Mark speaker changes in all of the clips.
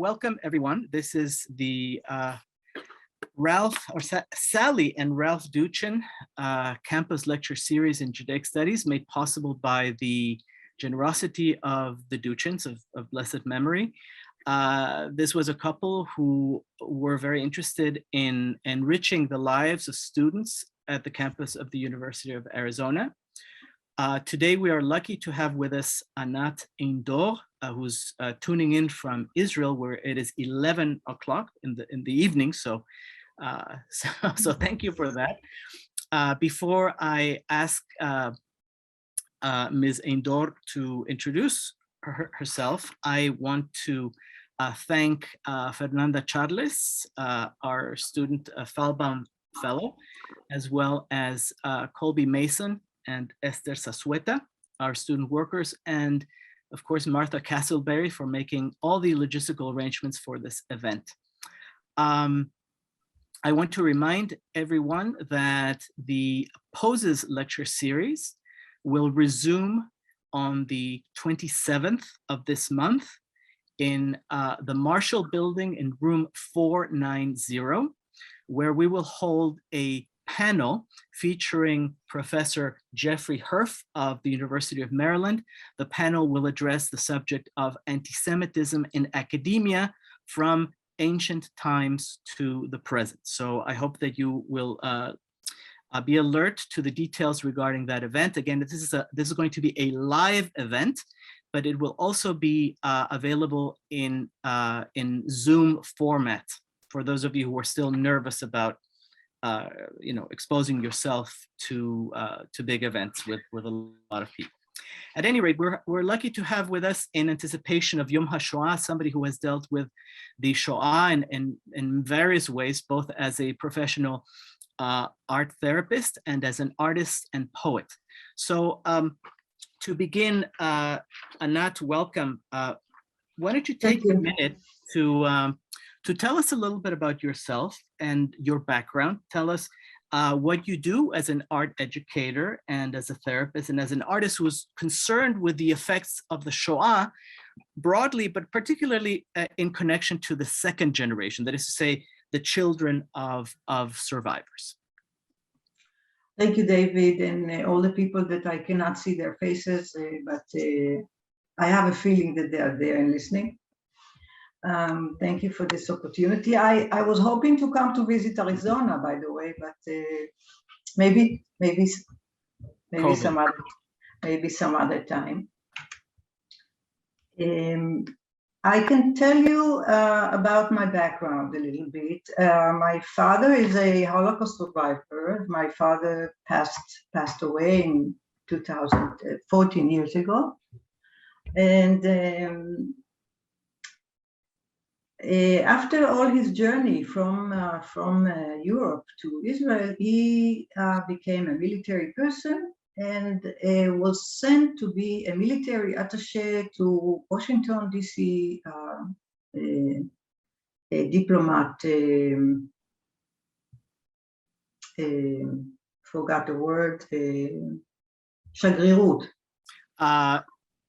Speaker 1: welcome everyone. This is the Sally and Ralph Duchin campus lecture series in Judaic Studies, made possible by the generosity of the Duchins of blessed memory. This was a couple who were very interested in enriching the lives of students at the campus of the University of Arizona. Today, we are lucky to have with us Anat Ein-Dor, who's tuning in from Israel, where it is 11 o'clock in the evening. So thank you for that. Before I ask Ms. Ein-Dor to introduce herself, I want to thank Fernanda Charles, our student Falbaum Fellow, as well as Colby Mason and Esther Sasueta, our student workers, and of course, Martha Castleberry for making all the logistical arrangements for this event. I want to remind everyone that the Poses lecture series will resume on the 27th of this month in the Marshall Building in room 490, where we will hold a panel featuring Professor Jeffrey Herf of the University of Maryland. The panel will address the subject of anti-Semitism in academia from ancient times to the present. So I hope that you will be alert to the details regarding that event. Again, this is going to be a live event, but it will also be available in Zoom format for those of you who are still nervous about exposing yourself to big events with a lot of people. At any rate, we're lucky to have with us, in anticipation of Yom HaShoah, somebody who has dealt with the Shoah in various ways, both as a professional art therapist and as an artist and poet. So to begin, Anat, welcome. Why don't you take a minute to tell us a little bit about yourself and your background. Tell us what you do as an art educator and as a therapist and as an artist who is concerned with the effects of the Shoah broadly, but particularly in connection to the second generation, that is to say, the children of survivors.
Speaker 2: Thank you, David, and all the people that I cannot see their faces, but I have a feeling that they are there and listening. Thank you for this opportunity. I was hoping to come to visit Arizona, by the way, but maybe some other time. I can tell you about my background a little bit. My father is a Holocaust survivor. My father passed away in 14 years ago, and after all his journey from Europe to Israel, he became a military person and was sent to be a military attaché to Washington, D.C., a diplomat, forgot the word, shagrirut.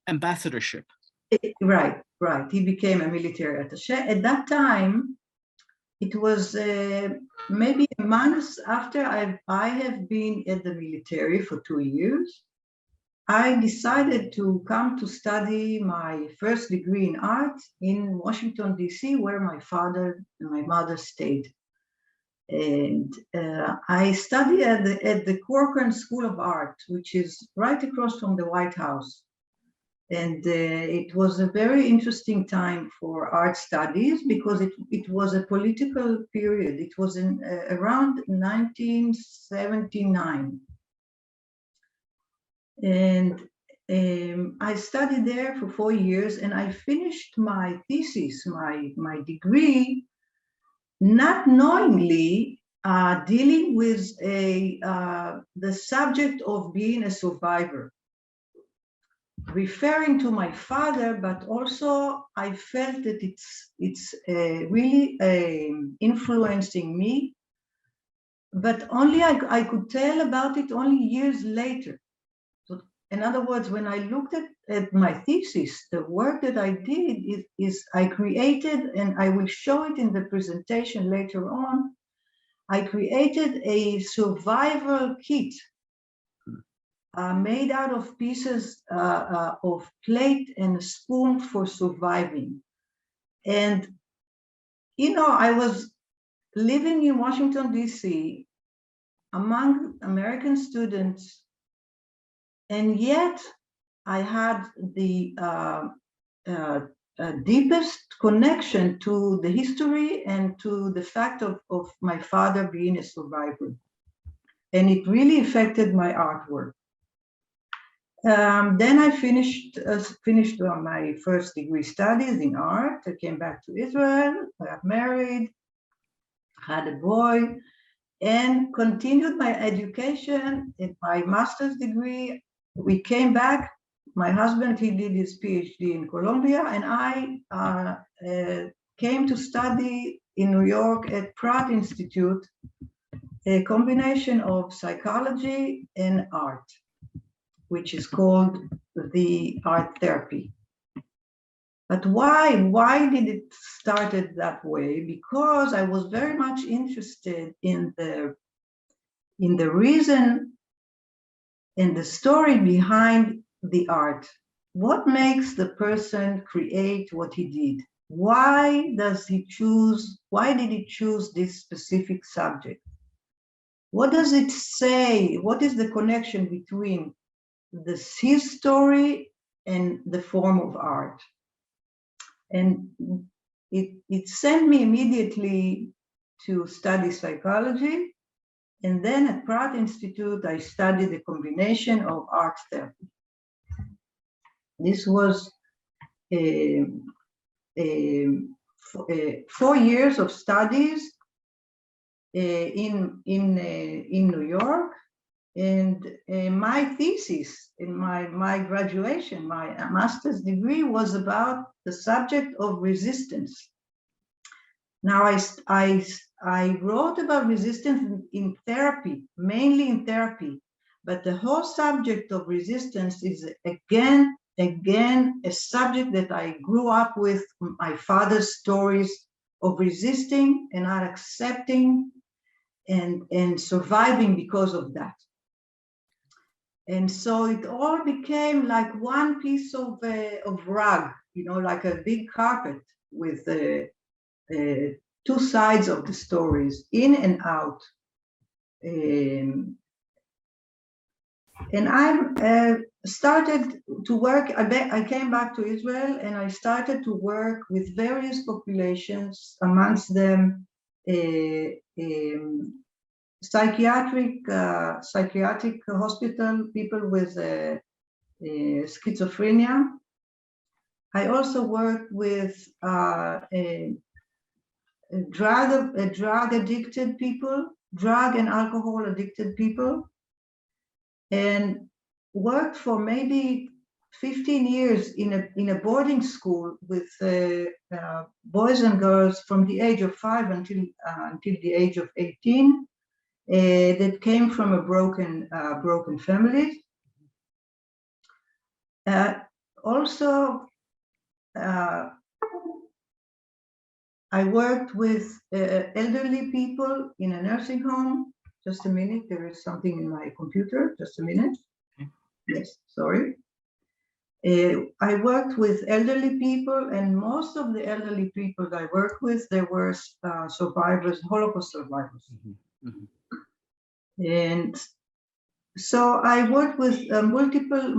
Speaker 1: Ambassadorship.
Speaker 2: Right. He became a military attaché. At that time, it was maybe months after I have been at the military for 2 years. I decided to come to study my first degree in art in Washington, D.C., where my father and my mother stayed. And I studied at the Corcoran School of Art, which is right across from the White House. And it was a very interesting time for art studies because it was a political period. It was in around 1979. And I studied there for 4 years, and I finished my thesis, my degree, not knowingly dealing with the subject of being a survivor, referring to my father, but also I felt that it's really influencing me, but only I could tell about it only years later. So in other words, when I looked at my thesis, the work that I did is I created, and I will show it in the presentation later on, I created a survival kit made out of pieces of plate and a spoon for surviving. And, you know, I was living in Washington, D.C., among American students, and yet I had the deepest connection to the history and to the fact of my father being a survivor. And it really affected my artwork. Then I finished my first degree studies in art. I came back to Israel, I got married, had a boy, and continued my education in my master's degree. We came back. My husband, he did his PhD in Columbia, and I came to study in New York at Pratt Institute, a combination of psychology and art, which is called the art therapy. But why did it started that way? Because I was very much interested in the reason and the story behind the art. What makes the person create what he did? Why did he choose this specific subject? What does it say? What is the connection between his story and the form of art? And it sent me immediately to study psychology. And then at Pratt Institute, I studied the combination of art therapy. This was 4 years of studies in New York. And my thesis in my graduation, my master's degree, was about the subject of resistance. Now, I wrote about resistance in therapy, mainly in therapy, but the whole subject of resistance is again a subject that I grew up with, my father's stories of resisting and not accepting and surviving because of that. And so it all became like one piece of rug, you know, like a big carpet with two sides of the stories, in and out. And I started to work, I came back to Israel and I started to work with various populations, amongst them psychiatric hospital, people with schizophrenia. I also worked with drug addicted people, drug and alcohol addicted people, and worked for maybe 15 years in a boarding school with boys and girls from the age of 5 until the age of 18. That came from a broken family. Also, I worked with elderly people in a nursing home. Just a minute, there is something in my computer. Just a minute. Yes, sorry. I worked with elderly people, and most of the elderly people I worked with, they were survivors, Holocaust survivors. Mm-hmm. Mm-hmm. And so I worked with multiple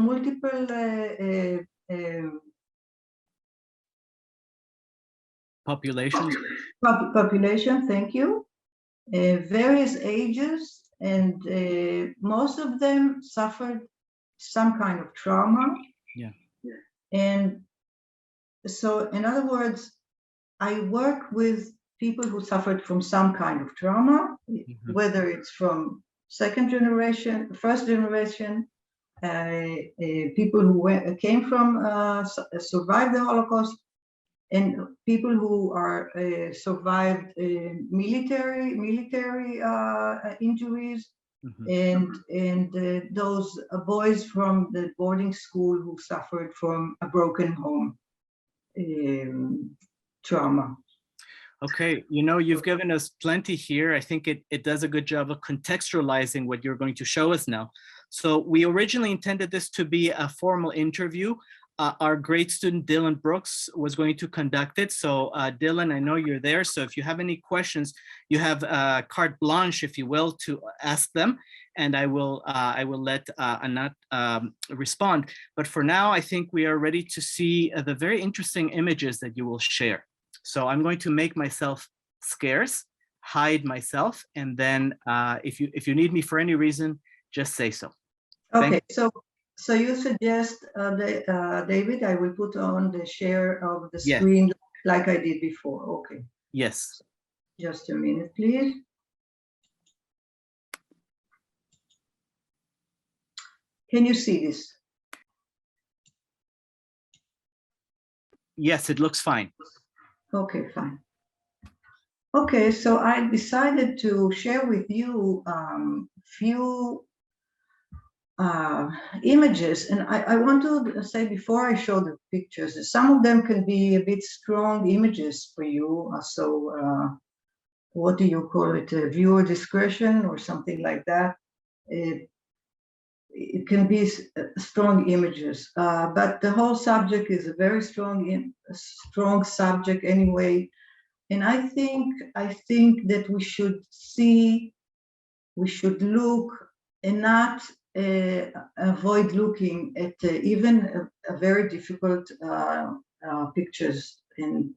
Speaker 2: population, thank you, various ages, and most of them suffered some kind of trauma. Yeah. And so, in other words, I work with people who suffered from some kind of trauma, mm-hmm. whether it's from second generation, first generation, people who came from survived the Holocaust, and people who are survived military injuries, and those boys from the boarding school who suffered from a broken home trauma.
Speaker 1: Okay, you know, you've given us plenty here. I think it does a good job of contextualizing what you're going to show us now. So we originally intended this to be a formal interview. Our great student, Dylan Brooks, was going to conduct it. So Dylan, I know you're there. So if you have any questions, you have carte blanche, if you will, to ask them. And I will let Anat respond. But for now, I think we are ready to see the very interesting images that you will share. So I'm going to make myself scarce, hide myself, and then if you need me for any reason, just say so.
Speaker 2: Okay, so you suggest, David, I will put on the share of the screen like I did before. Okay.
Speaker 1: Yes.
Speaker 2: Just a minute, please. Can you see this?
Speaker 1: Yes, it looks fine.
Speaker 2: Okay, fine. Okay, so I decided to share with you few images, and I want to say before I show the pictures, some of them can be a bit strong images for you. So what do you call it? Viewer discretion or something like that. It can be strong images, but the whole subject is a very strong subject anyway. And I think that we should look and not avoid looking at even a very difficult pictures and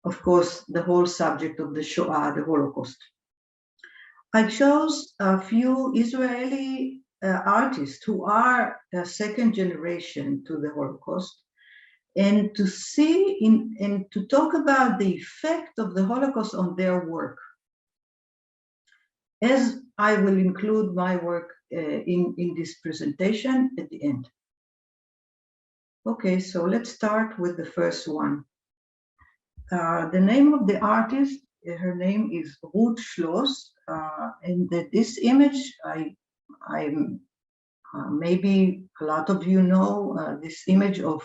Speaker 2: of course the whole subject of the Shoah, the Holocaust. I chose a few Israeli artists who are second generation to the Holocaust, and to see and to talk about the effect of the Holocaust on their work, as I will include my work in this presentation at the end. Okay, so let's start with the first one. The name of the artist, her name is Ruth Schloss, and this image, maybe a lot of you know this image of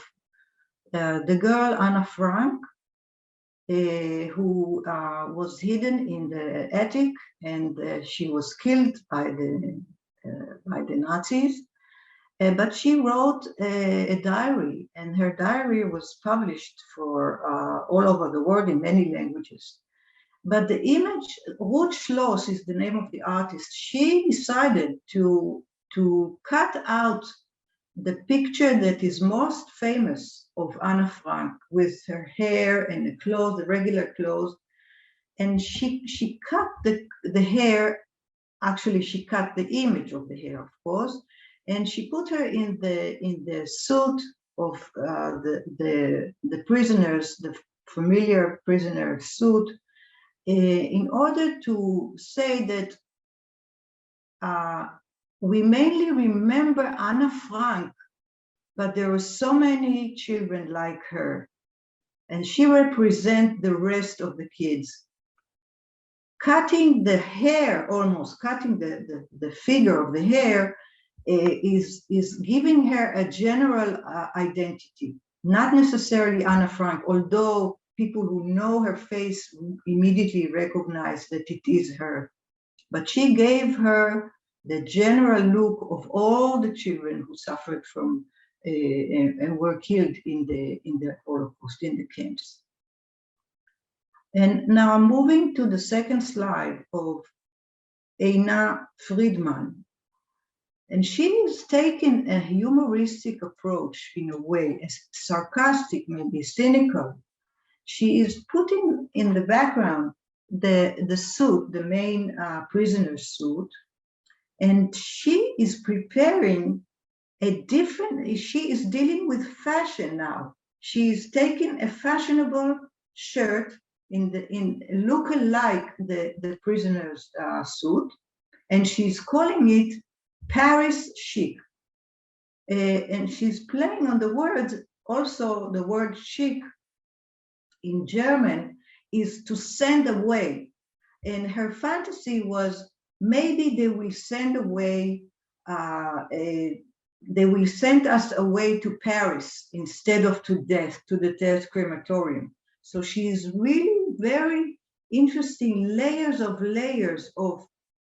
Speaker 2: the girl Anna Frank, who was hidden in the attic, and she was killed by the Nazis. But she wrote a diary, and her diary was published for all over the world in many languages. But the image, Ruth Schloss is the name of the artist. She decided to cut out the picture that is most famous of Anna Frank, with her hair and the clothes, the regular clothes, and she cut the hair. Actually, she cut the image of the hair, of course, and she put her in the suit of the prisoners, the familiar prisoner suit, in order to say that we mainly remember Anna Frank, but there were so many children like her, and she represents the rest of the kids. Cutting the hair, almost cutting the figure of the hair, is giving her a general identity, not necessarily Anna Frank, although people who know her face immediately recognize that it is her. But she gave her the general look of all the children who suffered from and were killed in the Holocaust, in the camps. And now I'm moving to the second slide of Eina Friedman. And she's taken a humoristic approach in a way, sarcastic, maybe cynical. She is putting in the background the suit, the main prisoner's suit, and she is preparing she is dealing with fashion now. She is taking a fashionable shirt looking like the prisoner's suit, and she's calling it Paris chic. And she's playing on the words. Also, the word chic in German is to send away. And her fantasy was maybe they will send away, they will send us away to Paris instead of to death, to the death crematorium. So she is really very interesting layers of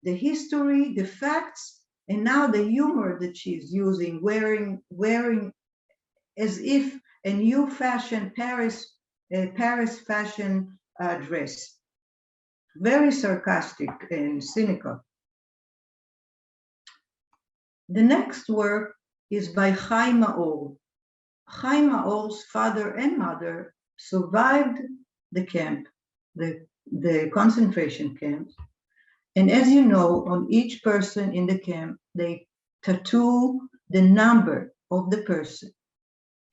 Speaker 2: the history, the facts, and now the humor that she's using, wearing as if a new fashion Paris fashion dress. Very sarcastic and cynical. The next work is by Chaim Maor. Chaim Maor's father and mother survived the camp, the concentration camps. And as you know, on each person in the camp, they tattoo the number of the person.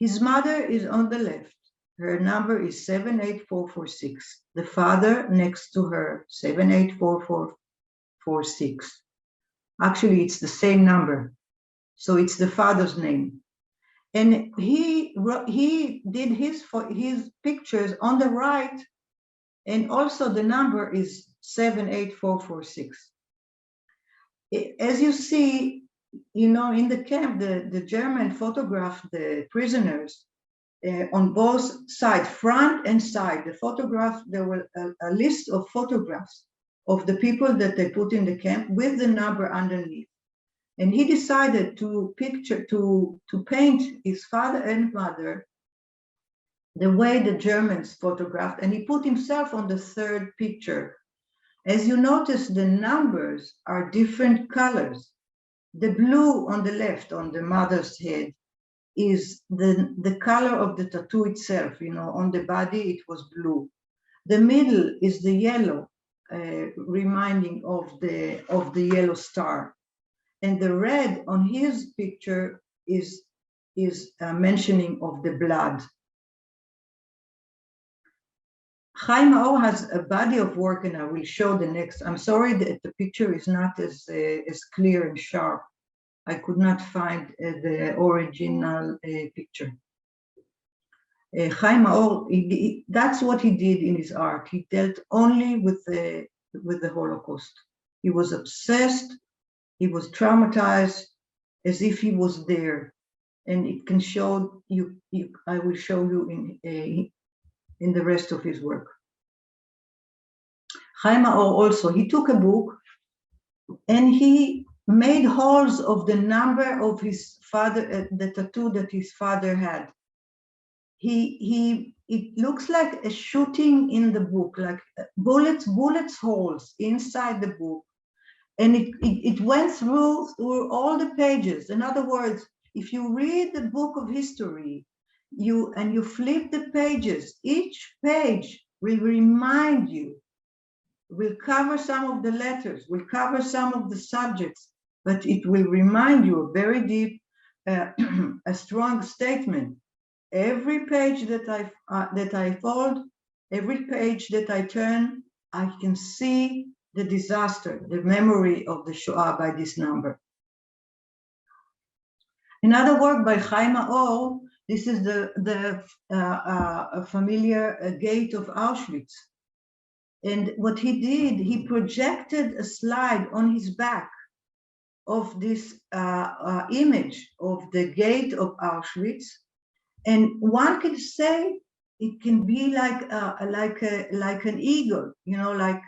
Speaker 2: His mother is on the left. Her number is 78446. The father next to her, 784446. Actually, it's the same number. So it's the father's name. And he did his pictures on the right, and also the number is 78446. As you see, you know, in the camp, the German photographed the prisoners on both sides, front and side. The photograph, there were a list of photographs of the people that they put in the camp with the number underneath. And he decided to paint his father and mother the way the Germans photographed, and he put himself on the third picture. As you notice, the numbers are different colors. The blue on the left, on the mother's head, is the color of the tattoo itself. You know, on the body it was blue. The middle is the yellow, reminding of the yellow star. And the red on his picture is mentioning of the blood. Chaim Maor has a body of work, and I will show the next. I'm sorry that the picture is not as clear and sharp. I could not find the original picture. Chaim Maor, that's what he did in his art. He dealt only with the Holocaust. He was obsessed. He was traumatized, as if he was there, and it can show you. I will show you in the rest of his work. Chaim Maor also, he took a book and he made holes of the number of his father, the tattoo that his father had. It looks like a shooting in the book, like bullets holes inside the book. And it went through all the pages. In other words, if you read the book of history, you flip the pages, each page will remind you, will cover some of the letters, will cover some of the subjects, but it will remind you a very deep, a strong statement. Every page that I fold, every page that I turn, I can see the disaster, the memory of the Shoah by this number. Another work by Chaim Maor, this is the familiar gate of Auschwitz. And what he did, he projected a slide on his back of this image of the gate of Auschwitz. And one could say it can be like an eagle, you know, like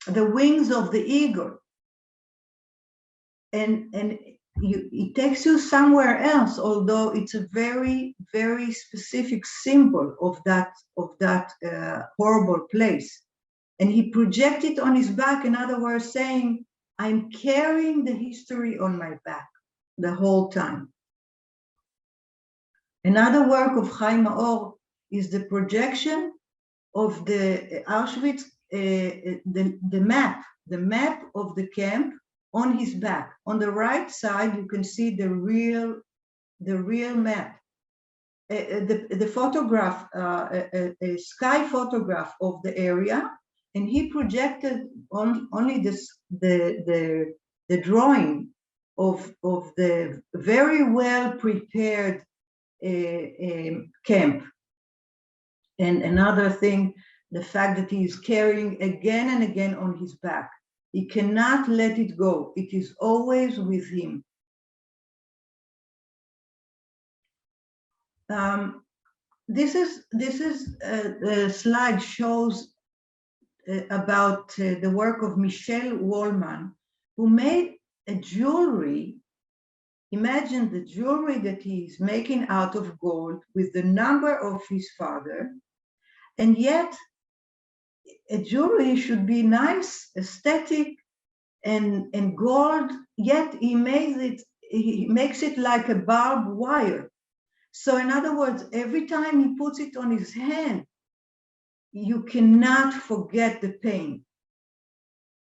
Speaker 2: the wings of the eagle, and it takes you somewhere else, although it's a very, very specific symbol of that horrible place. And he projected on his back, in other words, saying, I'm carrying the history on my back the whole time. Another work of Chaim Maor is the projection of the Auschwitz, the map of the camp on his back. On the right side, you can see the real map. The photograph, a sky photograph of the area, and he projected only the drawing of the very well prepared camp. And another thing, the fact that he is carrying again and again on his back He cannot let it go. It is always with him. This is the slide shows about the work of Michel Wollman, who made a jewelry. Imagine the jewelry that he is making out of gold with the number of his father, and yet a jewelry should be nice, aesthetic, and gold, yet he makes it like a barbed wire. So in other words, every time he puts it on his hand, you cannot forget the pain.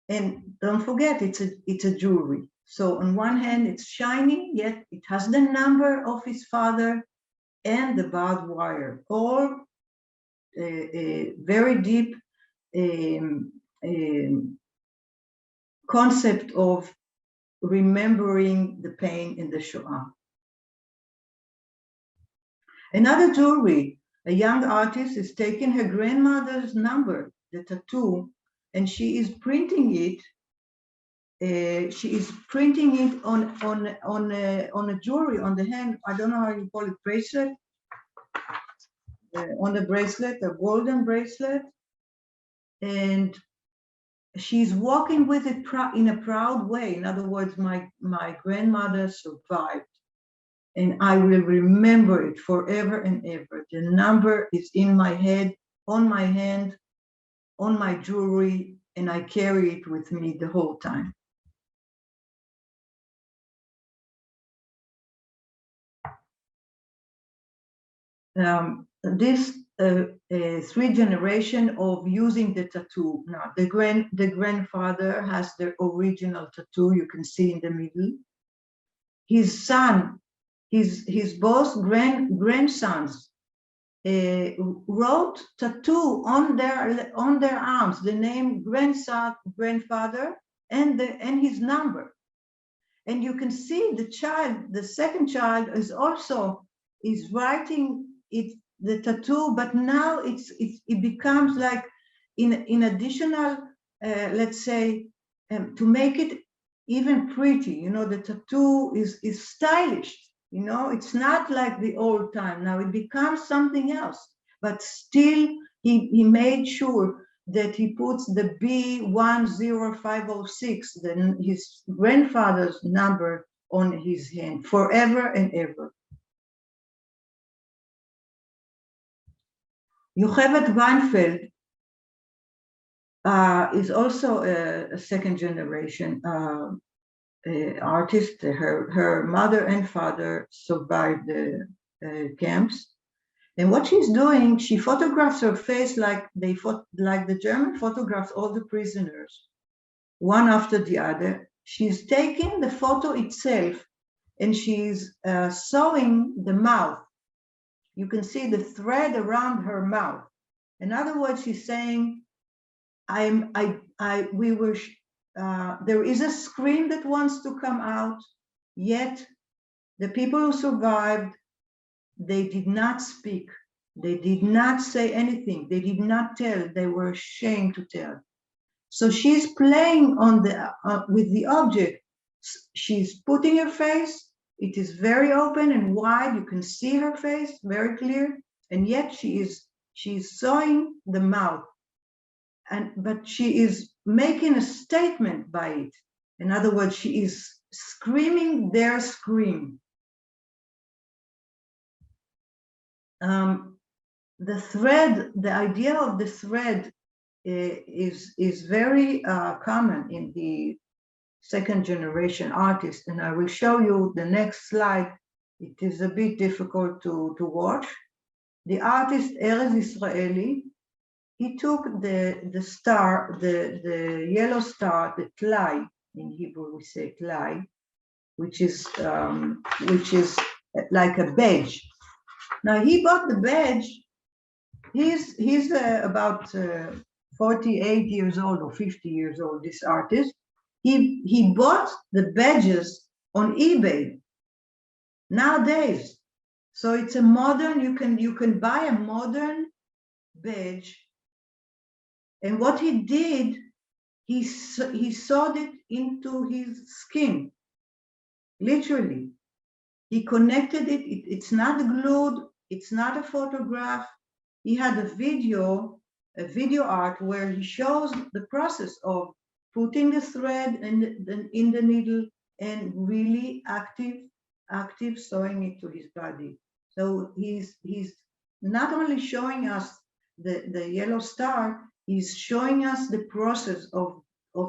Speaker 2: And don't forget, it's a jewelry. So on one hand, it's shiny, yet it has the number of his father and the barbed wire, all a very deep concept of remembering the pain in the Shoah. Another jewelry, a young artist is taking her grandmother's number, the tattoo, and she is printing it. She is printing it on a jewelry on the hand. I don't know how you call it, bracelet. On the bracelet, a golden bracelet, and she's walking with it in a proud way. In other words, my grandmother survived, and I will remember it forever and ever. The number is in my head, on my hand, on my jewelry, and I carry it with me the whole time. This three generation of using the tattoo. Now, the grandfather has the original tattoo you can see in the middle. His son, his both grandsons wrote tattoo on their arms the name grandfather, and his number. And you can see the child, the second child, is writing the tattoo, but now it becomes like in additional, let's say, to make it even pretty. You know, the tattoo is stylish. You know, it's not like the old time. Now it becomes something else, but still he made sure that he puts the B10506, then his grandfather's number, on his hand forever and ever. Yocheved Weinfeld is also a second generation artist. Her mother and father survived the camps. And what she's doing, she photographs her face like the German photographs all the prisoners, one after the other. She's taking the photo itself and she's sewing the mouth. You can see the thread around her mouth. In other words, she's saying, there is a scream that wants to come out, yet the people who survived, they did not speak. They did not say anything. They did not tell. They were ashamed to tell. So she's playing on with the object. She's putting her face. It is very open and wide. You can see her face very clear, and yet she's sewing the mouth. But she is making a statement by it. In other words, she is screaming their scream. The thread, the idea of the thread is very common in the second generation artists, and I will show you the next slide. It is a bit difficult to watch. The artist Erez Israeli, he took the star, the yellow star, the tlai, in Hebrew we say tlai, which is like a badge. Now he bought the badge. He's about 48 years old or 50 years old, this artist. He bought the badges on eBay nowadays. So it's a modern, you can buy a modern badge. And what he did, he sewed it into his skin, literally. He connected it. It's not glued. It's not a photograph. He had a video art where he shows the process of putting the thread in the needle and really active sewing it to his body. So he's not only showing us the yellow star, he's showing us the process of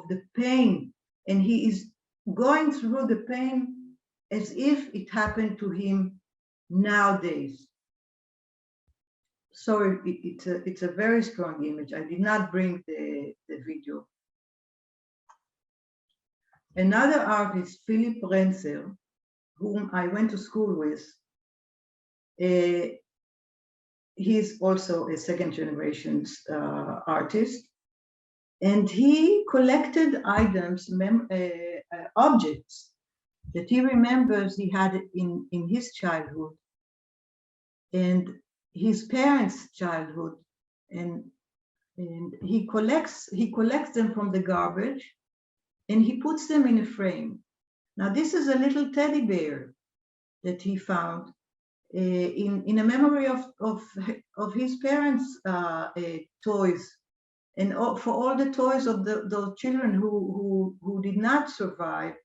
Speaker 2: the pain, and he is going through the pain as if it happened to him nowadays. So it's a very strong image. I did not bring the video. Another artist, Philippe Brenser, whom I went to school with, he's also a second generation artist, and he collected items, objects that he remembers he had in his childhood and his parents' childhood, and he collects them from the garbage, and he puts them in a frame. Now this is a little teddy bear that he found in a memory of his parents' toys, and for all the toys of those children who did not survive,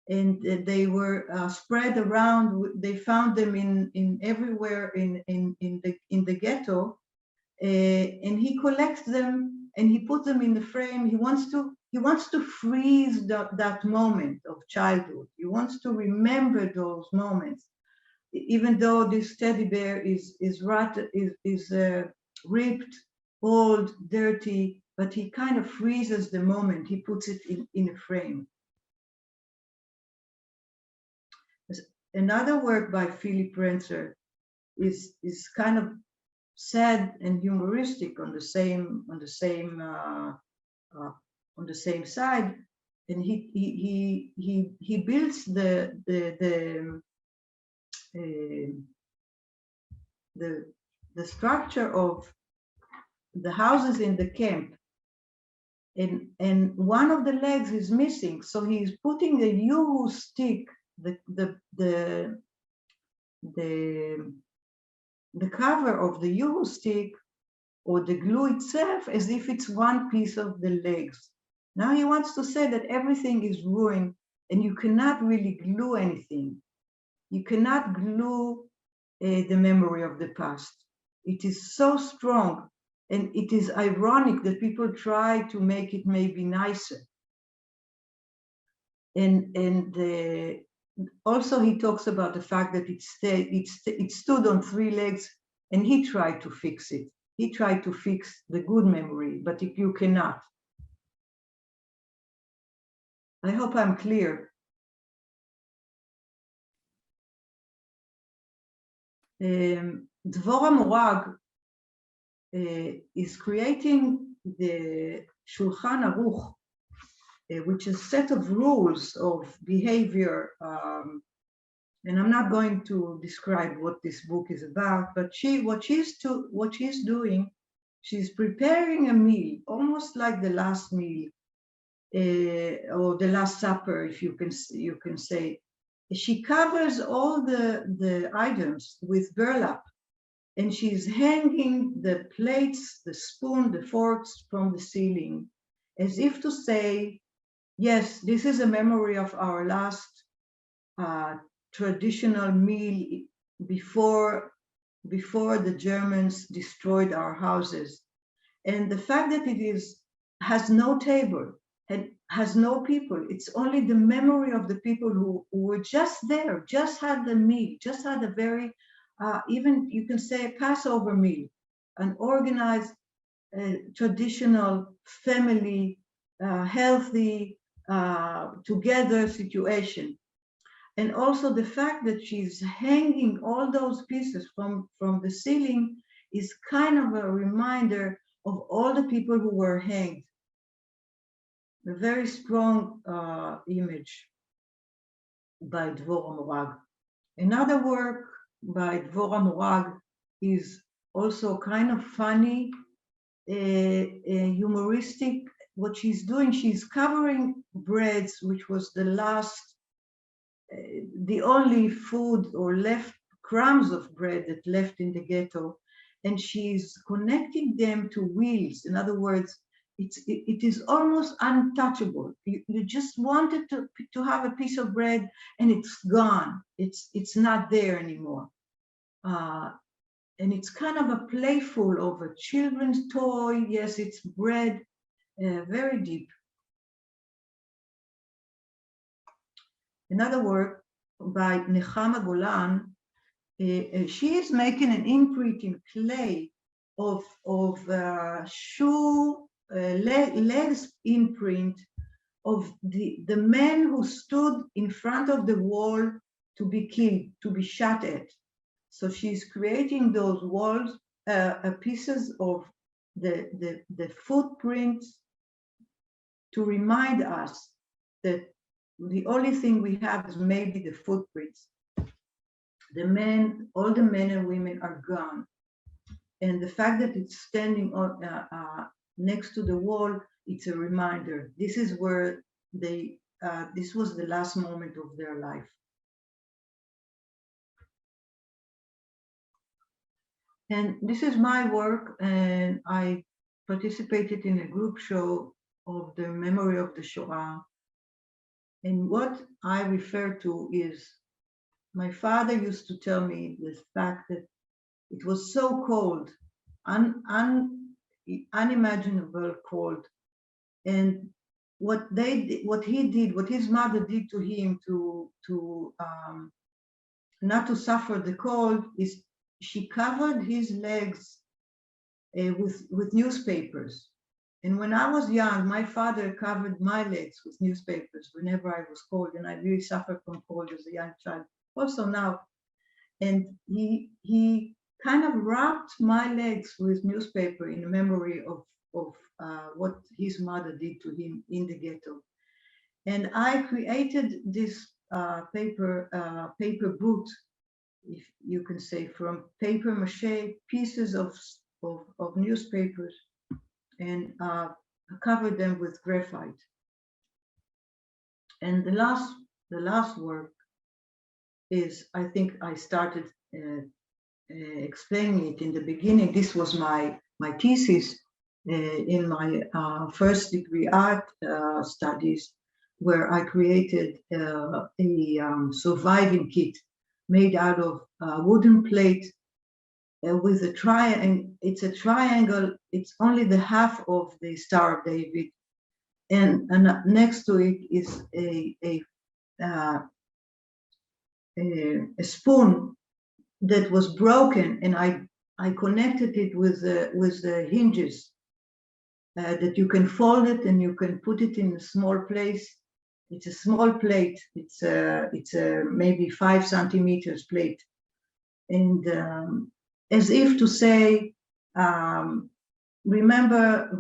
Speaker 2: and they were spread around. They found them in everywhere in the ghetto, and he collects them and he puts them in the frame. He wants to freeze that moment of childhood. He wants to remember those moments, even though this teddy bear is ripped, old, dirty, but he kind of freezes the moment. He puts it in a frame. Another work by Philippe Brenser is kind of sad and humoristic on the same side, and he builds the structure of the houses in the camp, and one of the legs is missing, so he's putting a U stick, the cover of the U stick or the glue itself as if it's one piece of the legs. Now he wants to say that everything is ruined and you cannot really glue anything. You cannot glue the memory of the past. It is so strong, and it is ironic that people try to make it maybe nicer. And also he talks about the fact that it stood on three legs, and he tried to fix it. He tried to fix the good memory, but you cannot. I hope I'm clear. Dvorah Morag is creating the Shulchan Aruch, which is a set of rules of behavior. And I'm not going to describe what this book is about, but what she's doing, she's preparing a meal, almost like the last meal, or the Last Supper, if you can say. She covers all the items with burlap, and she's hanging the plates, the spoon, the forks from the ceiling, as if to say, yes, this is a memory of our last traditional meal before the Germans destroyed our houses. And the fact that it has no table and has no people, it's only the memory of the people who were just there, just had the meal, just had a very, even you can say a Passover meal, an organized, traditional, family, healthy, together situation. And also the fact that she's hanging all those pieces from the ceiling is kind of a reminder of all the people who were hanged. A very strong image by Dvorah Morag. Another work by Dvorah Morag is also kind of funny, humoristic, what she's doing, she's covering breads, which was the last, the only food or left crumbs of bread that left in the ghetto, and she's connecting them to wheels. In other words, it is almost untouchable. You just wanted to have a piece of bread and it's gone. It's not there anymore. And it's kind of a playful of a children's toy. Yes, it's bread, very deep. Another work by Nechama Golan, she is making an imprint in clay of shoe legs imprint of the men who stood in front of the wall to be killed, to be shot at. So she's creating those walls, pieces of the footprints to remind us that the only thing we have is maybe the footprints. The men, all the men and women are gone. And the fact that it's standing on, next to the wall, it's a reminder. This is where they, this was the last moment of their life. And this is my work, and I participated in a group show of the memory of the Shoah. And what I refer to is, my father used to tell me the fact that it was so cold, unimaginable cold. And what he did, what his mother did to him to not to suffer the cold is she covered his legs with newspapers. And when I was young, my father covered my legs with newspapers whenever I was cold, and I really suffered from cold as a young child, also now. And he kind of wrapped my legs with newspaper in memory of what his mother did to him in the ghetto. And I created this paper boot, if you can say, from paper mache, pieces of newspapers, and covered them with graphite. And the last work is, I think I started explaining it in the beginning. This was my thesis in my first degree art studies, where I created a surviving kit made out of wooden plate with a triangle. It's a triangle. It's only the half of the Star of David, and next to it is a spoon that was broken, and I connected it with the hinges that you can fold it and you can put it in a small place. It's a small plate. It's a maybe 5 centimeters plate, and as if to say, remember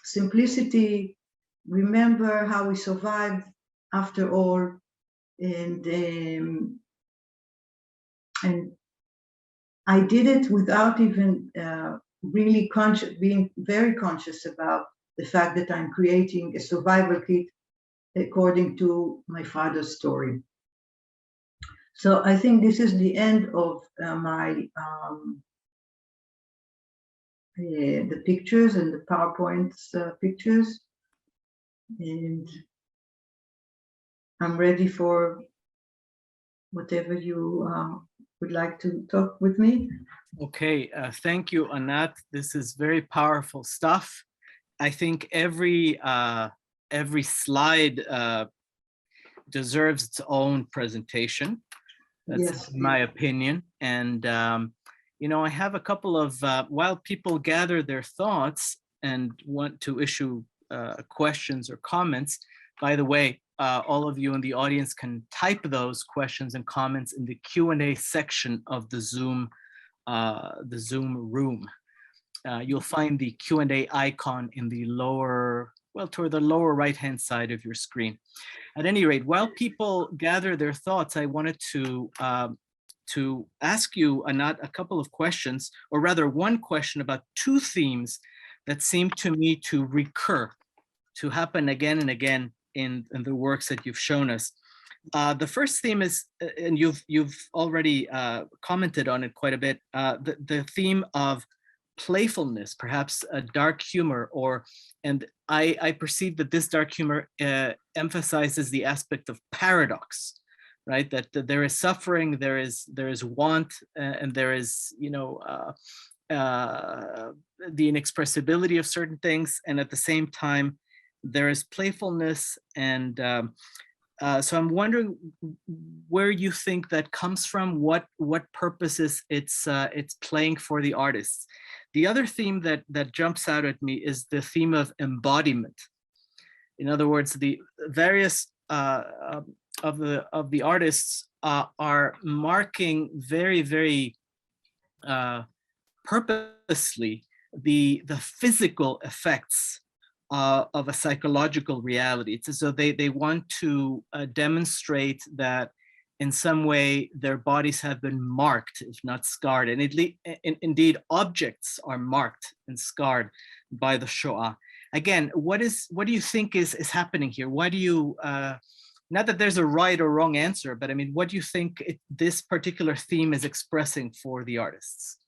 Speaker 2: simplicity. Remember how we survived after all, and I did it without even really being very conscious about the fact that I'm creating a survival kit according to my father's story. So I think this is the end of my the pictures and the PowerPoint's pictures, and I'm ready for whatever you would like to talk with me.
Speaker 1: Okay, thank you, Anat. This is very powerful stuff. I think every slide deserves its own presentation. That's
Speaker 2: Yes,
Speaker 1: my opinion. And you know, I have a couple of while people gather their thoughts and want to issue questions or comments. By the way, all of you in the audience can type those questions and comments in the Q&A section of the Zoom room. You'll find the Q&A icon in the lower, well, toward the lower right-hand side of your screen. At any rate, while people gather their thoughts, I wanted to ask you, Anat, a couple of questions, or rather one question about 2 themes that seem to me to recur, to happen again and again in the works that you've shown us. The first theme is, and you've already commented on it quite a bit, the theme of playfulness, perhaps a dark humor, and I perceive that this dark humor emphasizes the aspect of paradox, right? That there is suffering, there is want, and there is, the inexpressibility of certain things, and at the same time, there is playfulness. And so I'm wondering where you think that comes from, what purposes it's playing for the artists. The other theme that jumps out at me is the theme of embodiment. In other words, the various of the artists are marking very, very purposely the physical effects of a psychological reality. It's as though they want to demonstrate that in some way their bodies have been marked, if not scarred, and indeed objects are marked and scarred by the Shoah. Again, what do you think is happening here? Why do you, not that there's a right or wrong answer, but I mean, what do you think this particular theme is expressing for the artists?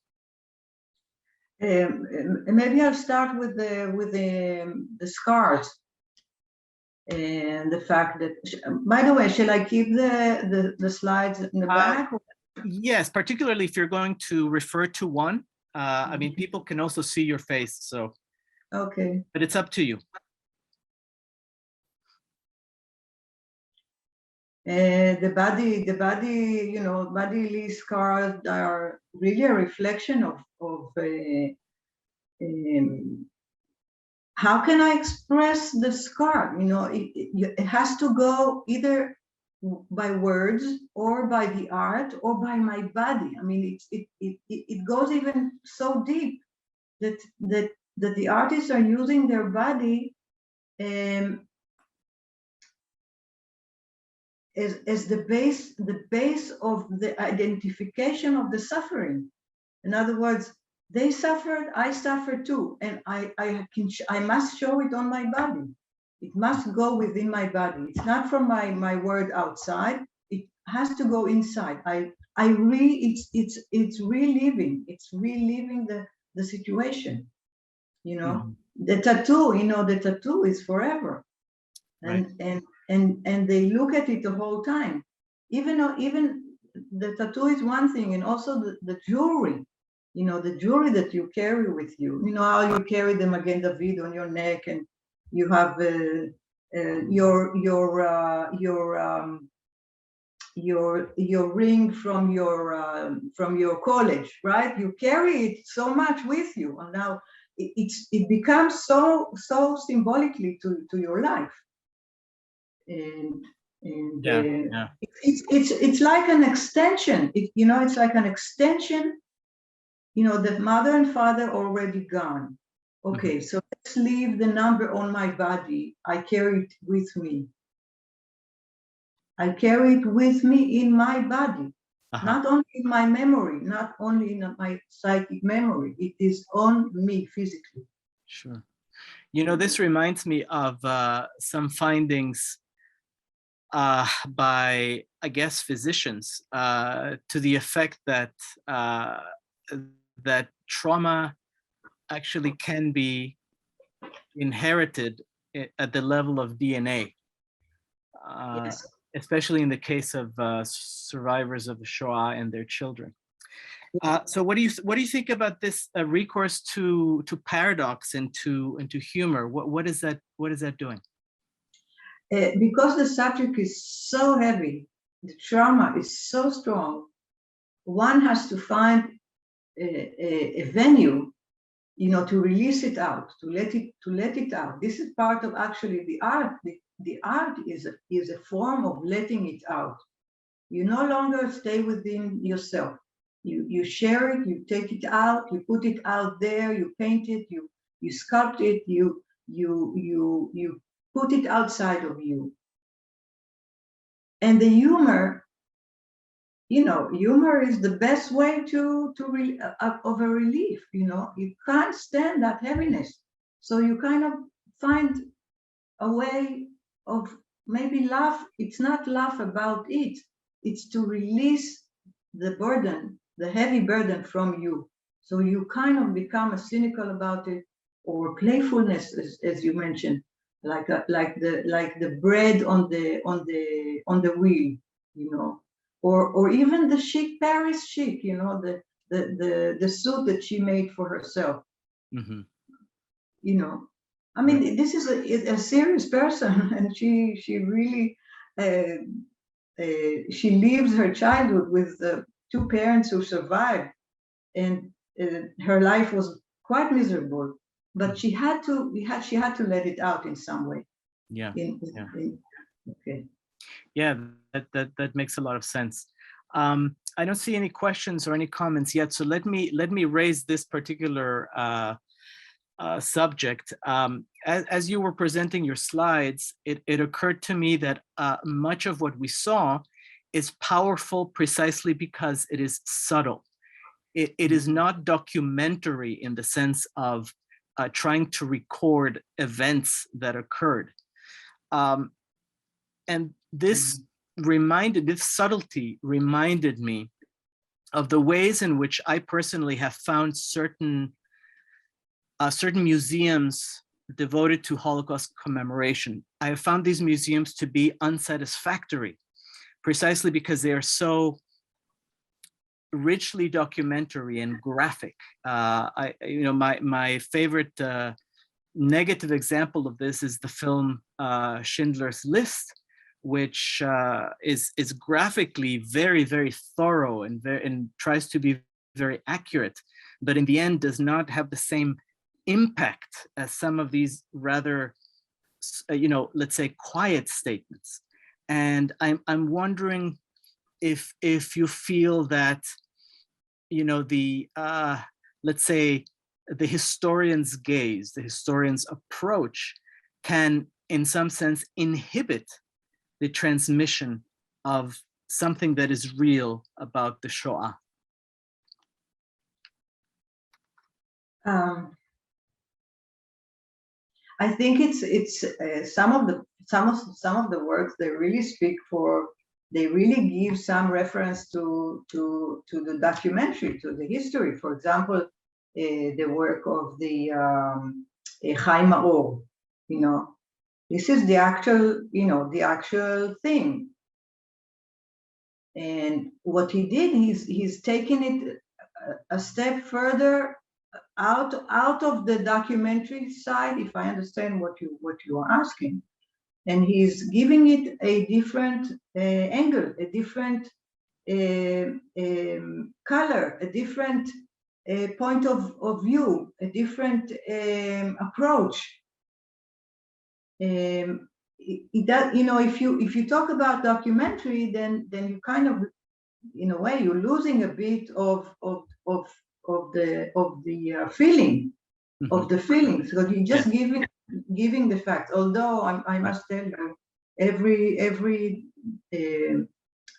Speaker 2: Maybe I'll start with the scars and the fact that, by the way, shall I keep the slides in the back?
Speaker 1: Yes, particularly if you're going to refer to one. I mean, people can also see your face, so.
Speaker 2: Okay.
Speaker 1: But it's up to you.
Speaker 2: The bodily, bodily scars are really a reflection of how can I express the scar? It has to go either by words or by the art or by my body. I mean, it goes even so deep that the artists are using their body as the base of the identification of the suffering. In other words, they suffered, I suffered too, and I must show it on my body. It must go within my body. It's not from my word outside. It has to go inside. It's reliving. It's reliving the situation. The tattoo. The tattoo is forever, and
Speaker 1: right.
Speaker 2: and they look at it the whole time. Even the tattoo is one thing, and also the jewelry. The jewelry that you carry with you. You know how you carry the Magen David on your neck, and you have your ring from your college, right? You carry it so much with you, and now it becomes so symbolically to your life, and it's like an extension. It's like an extension. The mother and father already gone. Okay, so let's leave the number on my body. I carry it with me. I carry it with me in my body, not only in my memory, not only in my psychic memory. It is on me physically.
Speaker 1: Sure. This reminds me of some findings by, I guess, physicians to the effect that that trauma actually can be inherited at the level of DNA,
Speaker 2: Yes.
Speaker 1: especially in the case of survivors of the Shoah and their children. So what do you think about this recourse to paradox and to humor? What is that doing?
Speaker 2: Because the subject is so heavy, the trauma is so strong, one has to find a venue, to release it out, to let it out. This is part of actually the art. The art is a form of letting it out. You no longer stay within yourself. You share it, you take it out, you put it out there, you paint it, you sculpt it, you put it outside of you. And the humor, humor is the best way of a relief. You can't stand that heaviness. So you kind of find a way of maybe laugh. It's not laugh about it. It's to release the burden, the heavy burden from you. So you kind of become cynical about it, or playfulness, as you mentioned, like the bread on the wheel, you know, or even the chic Paris chic, you know, the suit that she made for herself.
Speaker 1: Mm-hmm.
Speaker 2: You know, I mean, this is a serious person, and she really she lives her childhood with two parents who survived, and her life was quite miserable. But she had to let it out in some way.
Speaker 1: Yeah.
Speaker 2: Okay.
Speaker 1: Yeah, that makes a lot of sense. I don't see any questions or any comments yet, so let me raise this particular subject. As you were presenting your slides, it occurred to me that much of what we saw is powerful precisely because it is subtle. It is not documentary in the sense of trying to record events that occurred. And this subtlety reminded me of the ways in which I personally have found certain museums devoted to Holocaust commemoration. I have found these museums to be unsatisfactory, precisely because they are so richly documentary and graphic. My favorite negative example of this is the film Schindler's List, which is graphically very, very thorough and tries to be very accurate, but in the end does not have the same impact as some of these rather, let's say, quiet statements. And I'm wondering if you feel that, the let's say the historian's gaze, the historian's approach can, in some sense, inhibit the transmission of something that is real about the Shoah.
Speaker 2: I think it's some of the works, they really speak for. They really give some reference to the documentary, to the history. For example, the work of the Chaim Maor. You know, this is the actual thing. And what he did, he's taken it a step further out of the documentary side, if I understand what you are asking, and he's giving it a different angle, a different color, a different point of view, a different approach. It does, if you talk about documentary, then you kind of, in a way, you're losing a bit of the feeling,
Speaker 1: Mm-hmm.
Speaker 2: of the feelings, because you just giving the facts. Although I must tell you, every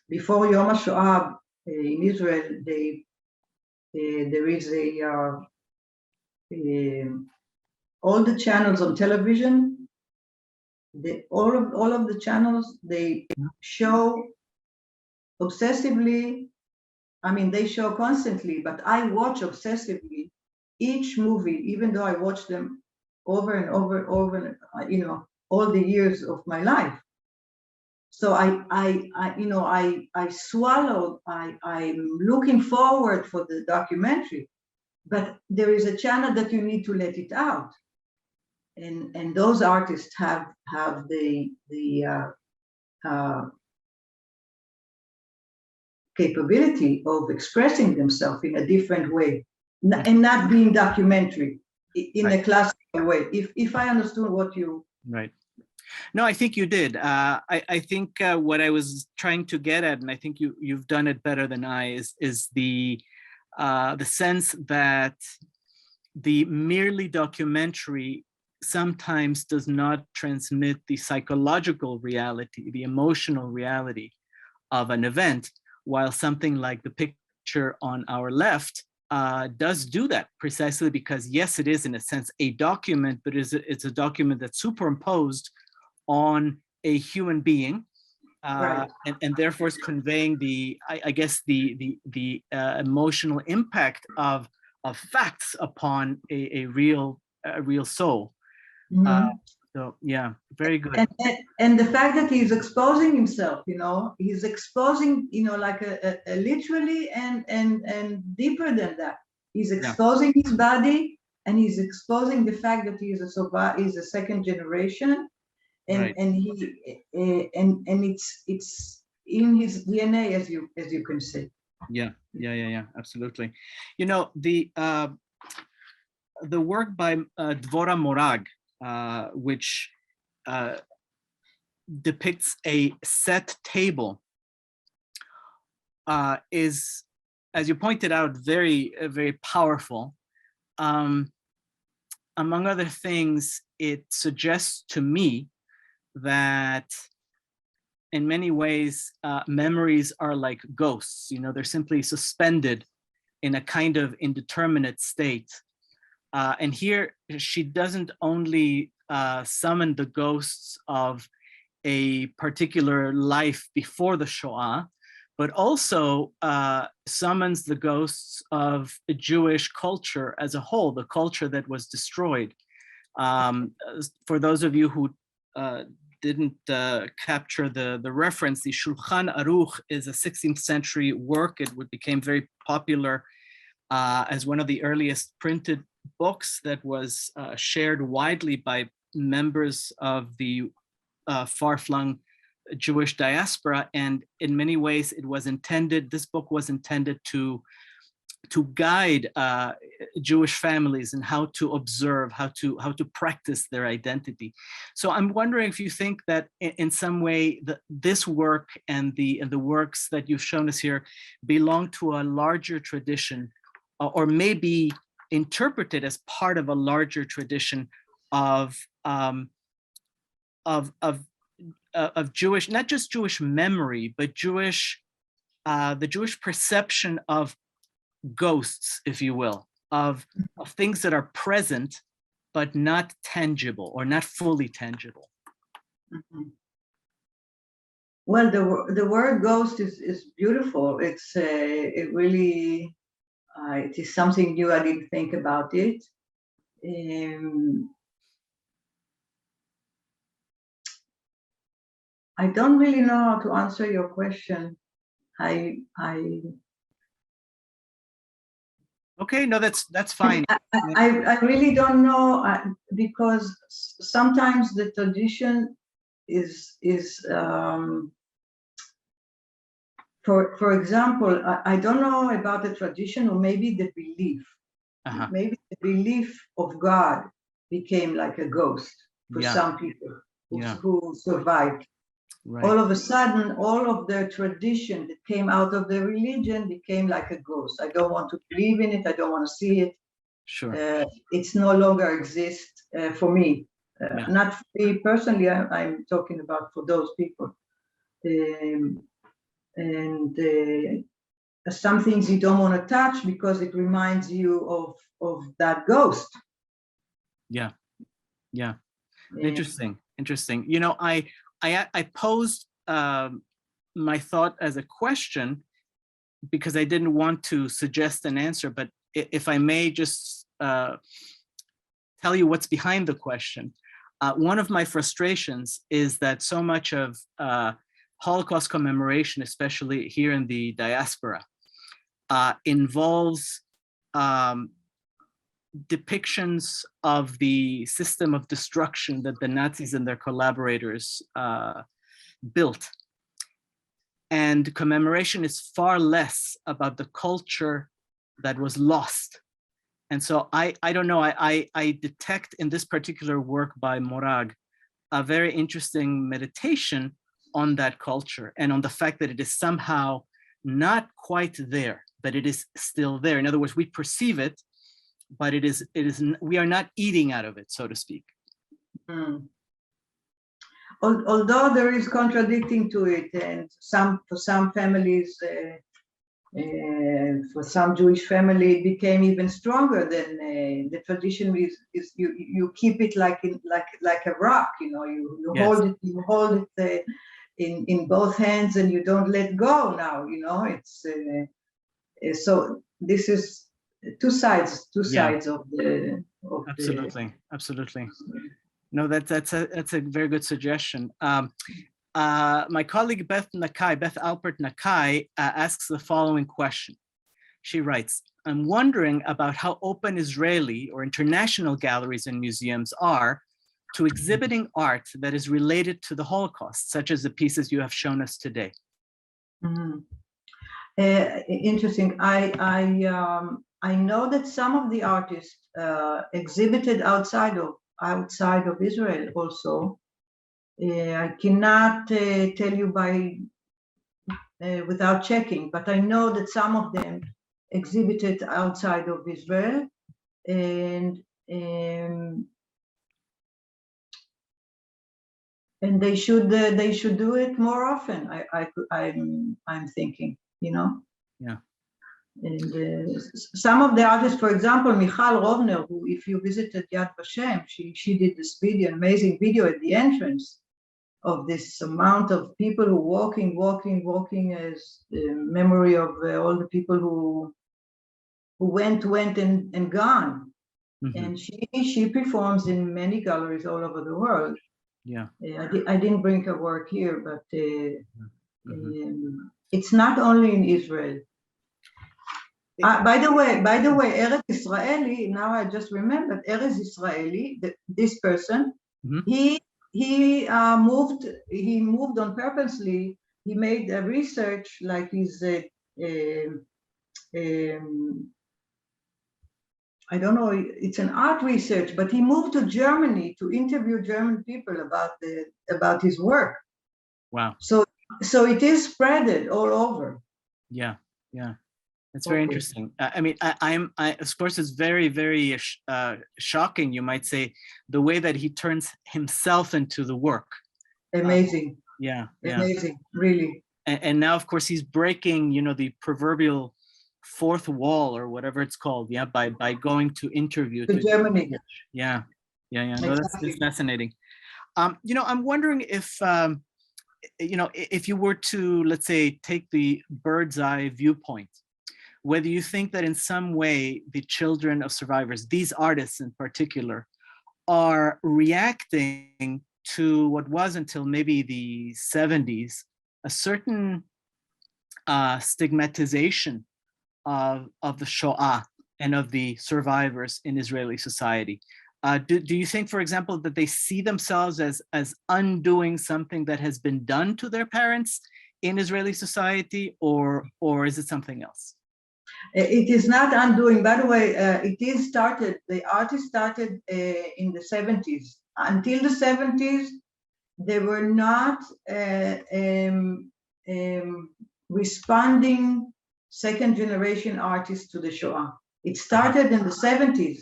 Speaker 2: before Yom HaShoah in Israel, there is all the channels on television. All of the channels, they show obsessively. I mean, they show constantly, but I watch obsessively each movie, even though I watch them over and over, all the years of my life. So I swallowed. I'm looking forward for the documentary, but there is a channel that you need to let it out, and those artists have the capability of expressing themselves in a different way, and not being documentary in a classical way. If I understood what you...
Speaker 1: Right. No, I think you did. I think what I was trying to get at, and I think you've done it better than I, is the sense that the merely documentary sometimes does not transmit the psychological reality, the emotional reality of an event, while something like the picture on our left does do that precisely because, yes, it is in a sense a document, but it's a document that's superimposed on a human being,
Speaker 2: Right.
Speaker 1: and therefore is conveying I guess the emotional impact of facts upon a real soul.
Speaker 2: Mhm.
Speaker 1: So yeah, very good.
Speaker 2: And the fact that he's exposing himself, he's exposing, like a literally and deeper than that. He's
Speaker 1: Yeah,
Speaker 2: exposing his body, and he's exposing the fact that he's a second generation, and
Speaker 1: right.
Speaker 2: and it's in his DNA, as you can see.
Speaker 1: Yeah, absolutely. The work by Dvora Morag, which depicts a set table, is, as you pointed out, very, very powerful. Among other things, it suggests to me that in many ways, memories are like ghosts. They're simply suspended in a kind of indeterminate state. And here, she doesn't only summon the ghosts of a particular life before the Shoah, but also summons the ghosts of a Jewish culture as a whole, the culture that was destroyed. For those of you who didn't capture the reference, the Shulkhan Aruch is a 16th century work. It became very popular as one of the earliest printed books that was shared widely by members of the far-flung Jewish diaspora. And in many ways, this book was intended to guide Jewish families in how to observe, how to practice their identity. So I'm wondering if you think that in some way this work and the works that you've shown us here belong to a larger tradition, or maybe interpreted as part of a larger tradition of Jewish, not just Jewish memory, but the Jewish perception of ghosts, if you will, of things that are present but not tangible or not fully tangible.
Speaker 2: Mhm. Well, the word ghost is beautiful. It really it is something new. I didn't think about it. I don't really know how to answer your question. I
Speaker 1: Okay, no, that's fine.
Speaker 2: I really don't know, because sometimes the tradition is for example, I don't know about the tradition, or maybe the belief.
Speaker 1: Uh-huh.
Speaker 2: Maybe the belief of God became like a ghost for
Speaker 1: Yeah.
Speaker 2: some people
Speaker 1: Yeah.
Speaker 2: who survived.
Speaker 1: Right.
Speaker 2: All of a sudden, all of the tradition that came out of the religion became like a ghost. I don't want to believe in it. I don't want to see it.
Speaker 1: Sure.
Speaker 2: It's no longer exist for me.
Speaker 1: Yeah.
Speaker 2: Not for me personally. I'm talking about for those people. Some things you don't want to touch because it reminds you of that ghost.
Speaker 1: Yeah. Interesting. I posed my thought as a question because I didn't want to suggest an answer, but if I may just tell you what's behind the question. One of my frustrations is that so much of Holocaust commemoration, especially here in the diaspora, involves depictions of the system of destruction that the Nazis and their collaborators built. And commemoration is far less about the culture that was lost. And so I don't know, I detect in this particular work by Morag a very interesting meditation on that culture and on the fact that it is somehow not quite there, but it is still there. In other words, we perceive it, but we are not eating out of it, so to speak.
Speaker 2: Mm. Although there is contradicting to it, and for some families, For some Jewish family, it became even stronger than the tradition is you keep it like a rock, you know, you
Speaker 1: Yes.
Speaker 2: hold it in both hands and you don't let go now, you know. It's so this is two sides of the
Speaker 1: absolutely. No, that's a very good suggestion. My colleague Beth Alpert Nakai asks the following question. She writes, I'm wondering about how open Israeli or international galleries and museums are to exhibiting art that is related to the Holocaust, such as the pieces you have shown us today.
Speaker 2: Mm-hmm. Interesting. I know that some of the artists exhibited outside of Israel also. I cannot tell you without checking, but I know that some of them exhibited outside of Israel, and they should do it more often. I'm thinking, you know.
Speaker 1: Yeah.
Speaker 2: And some of the artists, for example, Michal Rovner, who, if you visited Yad Vashem, she did this video, amazing video at the entrance of this amount of people who walking as memory of all the people who went and gone. Mm-hmm. And she performs in many galleries all over the world.
Speaker 1: Yeah.
Speaker 2: I didn't bring her work here, but it's not only in Israel. By the way, Eretz Israeli, now I just remembered, Eretz Israeli, this person, he moved on purposely. He made a research, like he's I don't know, it's an art research, but he moved to Germany to interview German people about his work.
Speaker 1: Wow.
Speaker 2: So it is spreaded all over.
Speaker 1: Yeah. That's very interesting. I mean, of course, it's very, very shocking, you might say, the way that he turns himself into the work.
Speaker 2: Amazing. Amazing, really.
Speaker 1: And now, of course, he's breaking, you know, the proverbial fourth wall or whatever it's called, by going to interview
Speaker 2: to Germany.
Speaker 1: Yeah. No, that's fascinating. You know, I'm wondering if you know, if you were to, let's say, take the bird's eye viewpoint, whether you think that in some way the children of survivors, these artists in particular, are reacting to what was until maybe the 70s a certain stigmatization of the Shoah and of the survivors in Israeli society. Do you think, for example, that they see themselves as undoing something that has been done to their parents in Israeli society, or is it something else?
Speaker 2: It is not undoing. By the way, the artist started in the 70s. Until the 70s, they were not responding second generation artists to the Shoah. It started in the 70s.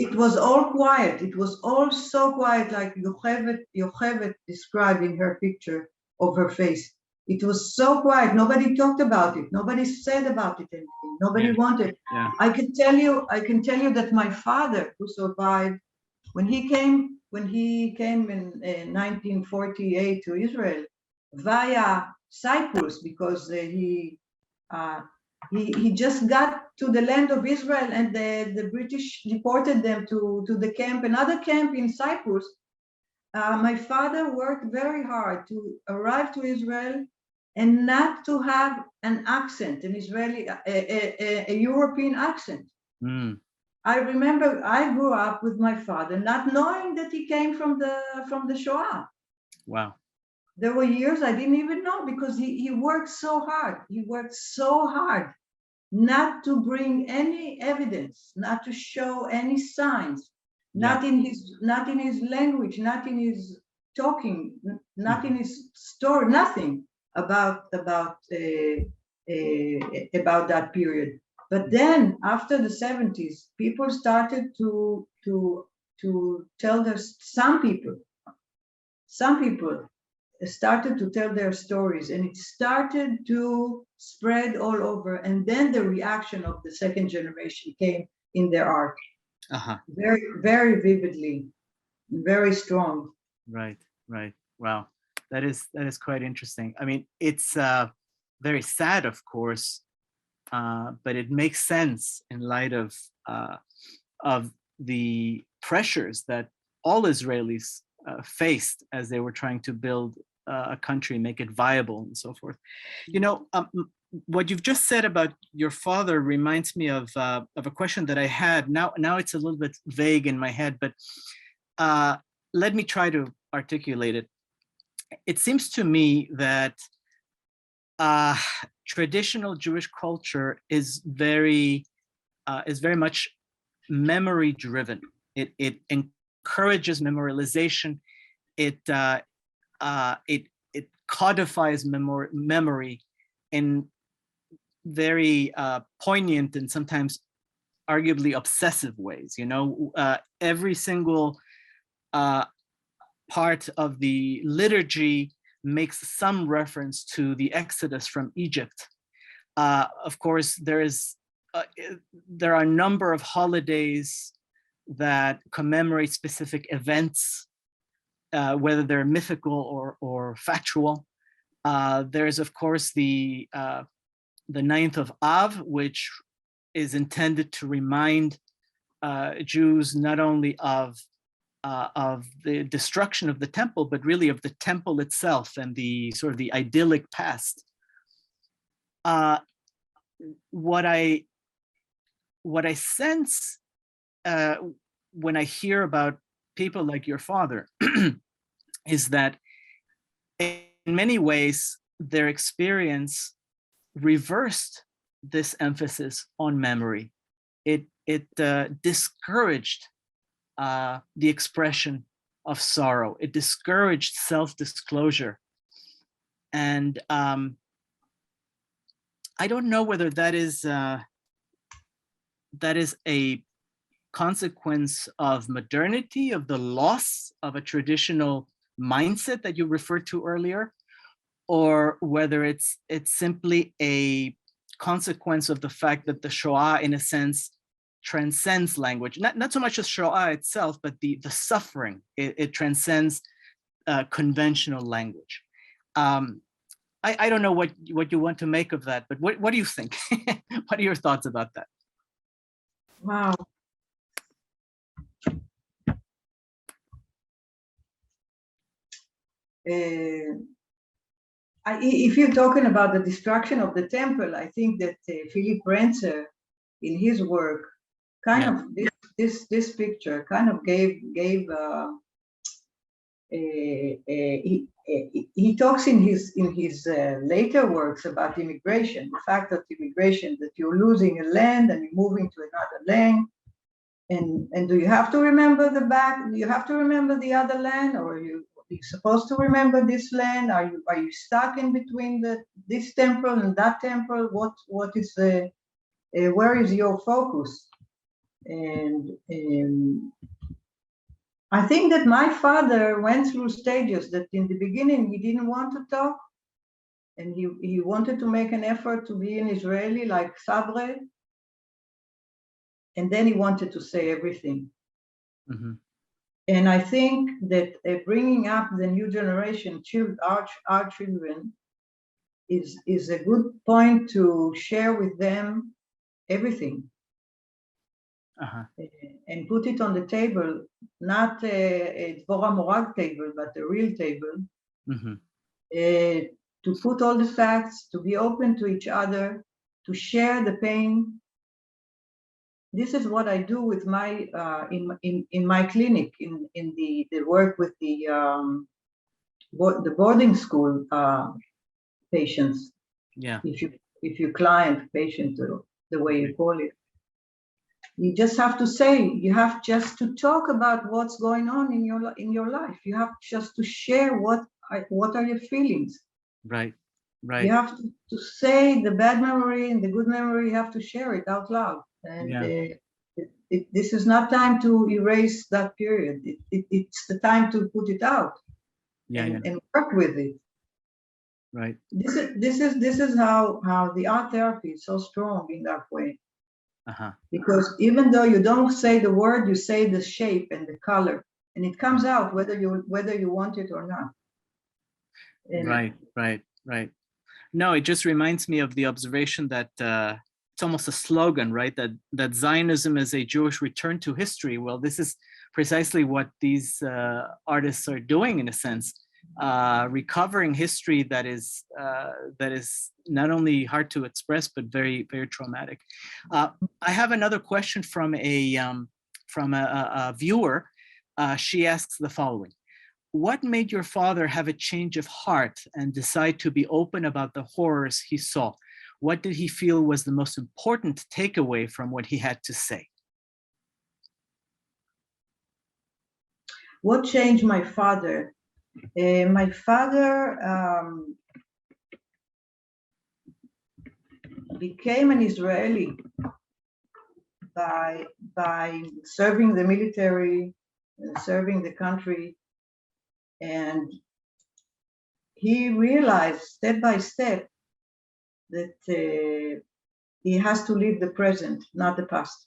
Speaker 2: It was all quiet. It was all so quiet, like Yochevet described in her picture of her face. It was so quiet. Nobody talked about it. Nobody said about it anything. Nobody wanted.
Speaker 1: Yeah.
Speaker 2: I can tell you that my father, who survived, when he came in 1948 to Israel via Cyprus, because he just got to the land of Israel, and the British deported them to the camp, another camp in Cyprus. My father worked very hard to arrive to Israel and not to have an accent, an Israeli, a European accent. I remember I grew up with my father not knowing that he came from the Shoah.
Speaker 1: Wow.
Speaker 2: There were years I didn't even know, because he worked so hard. He worked so hard not to bring any evidence, not to show any signs, not in his language, not in his talking, not in his story, nothing about that period. But then after the 70s, people started to tell us, some people started to tell their stories, and it started to spread all over. And then the reaction of the second generation came in their art, very, very vividly, very strong.
Speaker 1: Right, right. Wow, that is quite interesting. I mean, it's very sad, of course, but it makes sense in light of the pressures that all Israelis faced as they were trying to build a country, make it viable, and so forth. You know, what you've just said about your father reminds me of a question that I had. Now it's a little bit vague in my head, but let me try to articulate it. It seems to me that traditional Jewish culture is very much memory driven. It encourages memorialization. It codifies memory in very poignant and sometimes arguably obsessive ways. You know, every single part of the liturgy makes some reference to the Exodus from Egypt. Of course, there are a number of holidays that commemorate specific events, whether they're mythical or factual. There's, of course, the 9th of Av, which is intended to remind Jews not only of the destruction of the temple, but really of the temple itself and the sort of the idyllic past. What I sense when I hear about people like your father is that in many ways their experience reversed this emphasis on memory. It discouraged the expression of sorrow. It discouraged self-disclosure. And I don't know whether that is a consequence of modernity, of the loss of a traditional mindset that you referred to earlier, or whether it's simply a consequence of the fact that the Shoah, in a sense, transcends language. Not so much as Shoah itself, but the suffering. It transcends conventional language. I don't know what you want to make of that, but what do you think? What are your thoughts about that?
Speaker 2: Wow. If you're talking about the destruction of the temple, I think that Philippe Brenser, in his work, kind of this picture kind of gave he talks in his later works about immigration, the fact of immigration, that you're losing a land and you're moving to another land, and do you have to remember the back? Do you have to remember the other land, or are you supposed to remember this land? Are you stuck in between this temple and that temple? What is the where is your focus? And I think that my father went through stages that in the beginning he didn't want to talk, and he wanted to make an effort to be an Israeli like Sabre, and then he wanted to say everything. Mm-hmm. And I think that bringing up the new generation, our children, is a good point to share with them everything. And put it on the table, not a Dvorah Morag table, but a real table, to put all the facts, to be open to each other, to share the pain. This is what I do with my in my clinic, in the work with the boarding school patients. Yeah. If you client patient, the way you call it. You just have to say, you have just to talk about what's going on in your life. You have just to share what are your feelings. Right. You have to say the bad memory and the good memory. You have to share it out loud. And this is not time to erase that period. It's the time to put it out.
Speaker 1: Yeah, yeah.
Speaker 2: and work with it.
Speaker 1: Right.
Speaker 2: This is how the art therapy is so strong in that way.
Speaker 1: Uh-huh.
Speaker 2: Because even though you don't say the word, you say the shape and the color, and it comes out whether you want it or not. And
Speaker 1: Right. No, it just reminds me of the observation that it's almost a slogan, right? That Zionism is a Jewish return to history. Well, this is precisely what these artists are doing, in a sense, recovering history that is not only hard to express but very, very traumatic. I have another question from a viewer. She asks the following: what made your father have a change of heart and decide to be open about the horrors he saw? What did he feel was the most important takeaway from what he had to say?
Speaker 2: what changed my father? My father became an Israeli by serving the military, serving the country, and he realized step by step that he has to live the present, not the past.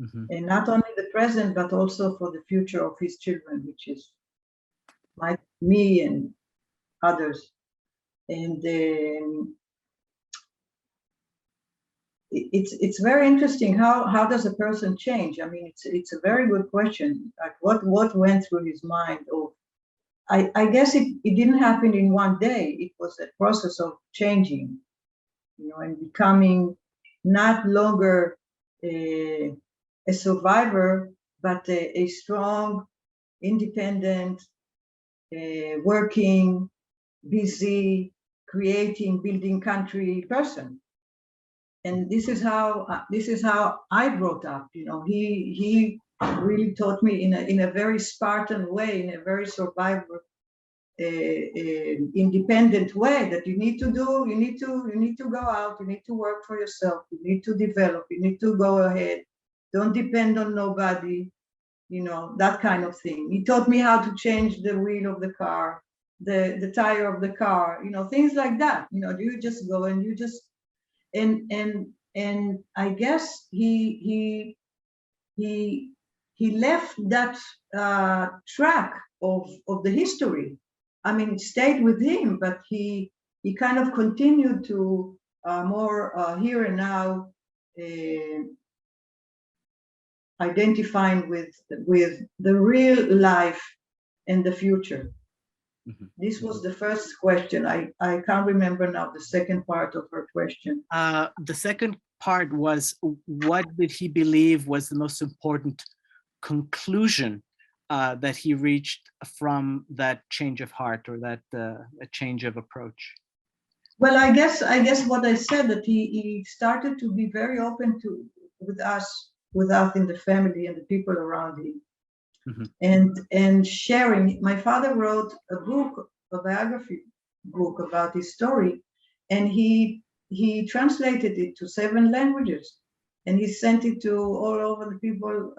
Speaker 1: Mm-hmm.
Speaker 2: And not only the present, but also for the future of his children, which is like me and others. And it's very interesting. How does a person change? I mean, it's a very good question. Like what went through his mind? Or I guess it didn't happen in one day. It was a process of changing, and becoming not longer a survivor, but a strong, independent, working, busy, creating, building country person. And this is how I brought up. He really taught me in a very Spartan way, in a very survivor, independent way, that you need to go out, you need to work for yourself, you need to develop, you need to go ahead, don't depend on nobody, that kind of thing. He taught me how to change the wheel of the car, the tire of the car, things like that. You just go and you just and I guess he left that track of the history. I mean, it stayed with him, but he kind of continued to more here and now, identifying with the real life and the future. Mm-hmm. This was the first question. I can't remember now the second part of her question.
Speaker 1: The second part was, what did he believe was the most important conclusion that he reached from that change of heart, or that a change of approach?
Speaker 2: Well, I guess what I said, that he started to be very open with us in the family and the people around him. Mm-hmm. and sharing. My father wrote a biography book about his story, and he translated it to 7 languages, and he sent it to all over the people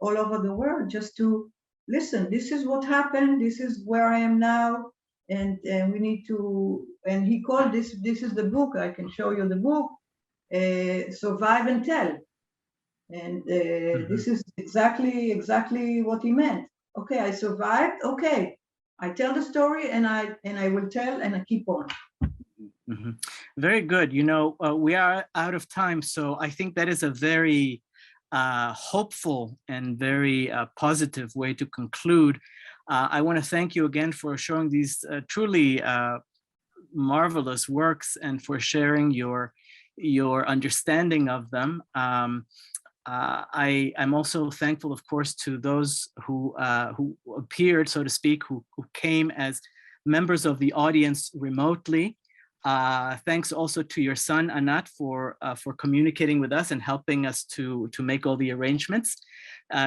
Speaker 2: all over the world, just to listen. This is what happened. This is where I am now, and we need to. And he called this is the book. I can show you the book, Survive and Tell. And mm-hmm. This is exactly what he meant. Okay, I survived. Okay, I tell the story, and I will tell, and I keep on.
Speaker 1: Mm-hmm. Very good. We are out of time, so I think that is a very hopeful and very positive way to conclude. I want to thank you again for showing these truly marvelous works, and for sharing your understanding of them. I'm also thankful, of course, to those who appeared, so to speak, who came as members of the audience remotely. Thanks also to your son, Anat, for communicating with us and helping us to make all the arrangements.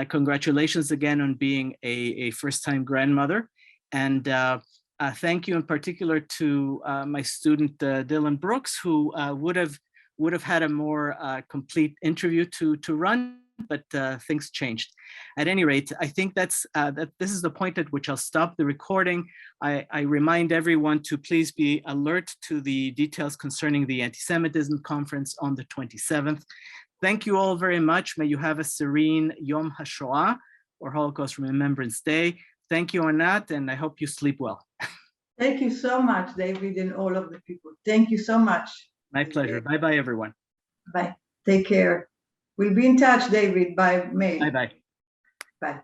Speaker 1: Congratulations again on being a first-time grandmother. And thank you in particular to my student, Dylan Brooks, who would have had a more complete interview to run, but things changed. At any rate, I think that this is the point at which I'll stop the recording. I remind everyone to please be alert to the details concerning the Anti-Semitism conference on the 27th. Thank you all very much. May you have a serene Yom HaShoah, or Holocaust Remembrance Day. Thank you, Anat, and I hope you sleep well.
Speaker 2: Thank you so much, David, and all of the people. Thank you so much.
Speaker 1: My pleasure. Bye-bye, everyone.
Speaker 2: Bye. Take care. We'll be in touch, David, by mail.
Speaker 1: Bye-bye.
Speaker 2: Bye.